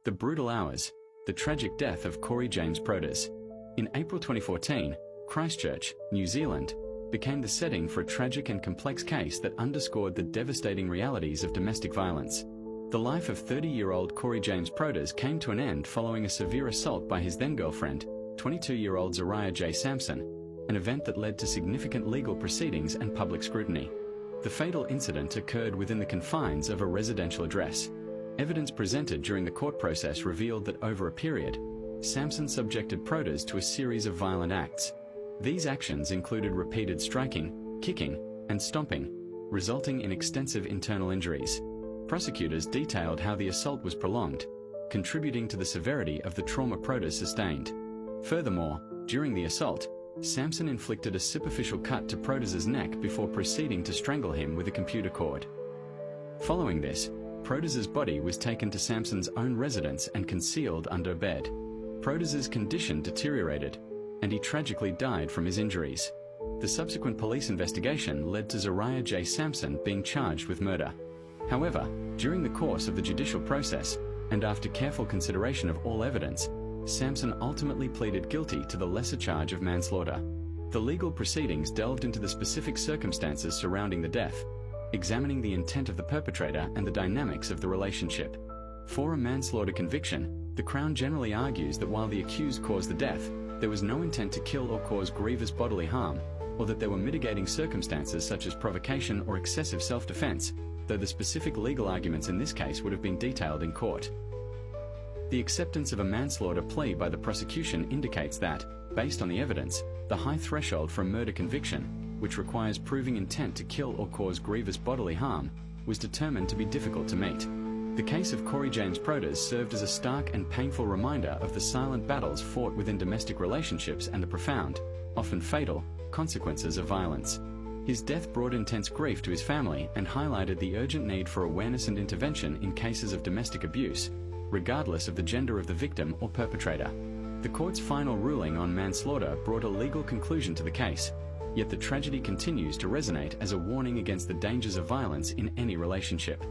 The brutal hours, the tragic death of Cory James Proto. In April 2014, Christchurch, New Zealand, became the setting for a tragic and complex case that underscored the devastating realities of domestic violence. The life of 30-year-old Cory James Proto came to an end following a severe assault by his then-girlfriend, 22-year-old Zariah J. Sampson, an event that led to significant legal proceedings and public scrutiny. The fatal incident occurred within the confines of a residential address. Evidence presented during the court process revealed that over a period, Sampson subjected Proto to a series of violent acts. These actions included repeated striking, kicking, and stomping, resulting in extensive internal injuries. Prosecutors detailed how the assault was prolonged, contributing to the severity of the trauma Proto sustained. Furthermore, during the assault, Sampson inflicted a superficial cut to Proto's neck before proceeding to strangle him with a computer cord. Following this, Proto's body was taken to Sampson's own residence and concealed under a bed. Proto's condition deteriorated, and he tragically died from his injuries. The subsequent police investigation led to Zariah J. Sampson being charged with murder. However, during the course of the judicial process, and after careful consideration of all evidence, Sampson ultimately pleaded guilty to the lesser charge of manslaughter. The legal proceedings delved into the specific circumstances surrounding the death, examining the intent of the perpetrator and the dynamics of the relationship. For a manslaughter conviction, the Crown generally argues that while the accused caused the death, there was no intent to kill or cause grievous bodily harm, or that there were mitigating circumstances such as provocation or excessive self-defense, though the specific legal arguments in this case would have been detailed in court. The acceptance of a manslaughter plea by the prosecution indicates that, based on the evidence, the high threshold for a murder conviction, which requires proving intent to kill or cause grievous bodily harm, was determined to be difficult to meet. The case of Cory James Proto served as a stark and painful reminder of the silent battles fought within domestic relationships and the profound, often fatal, consequences of violence. His death brought intense grief to his family and highlighted the urgent need for awareness and intervention in cases of domestic abuse, regardless of the gender of the victim or perpetrator. The court's final ruling on manslaughter brought a legal conclusion to the case, yet the tragedy continues to resonate as a warning against the dangers of violence in any relationship.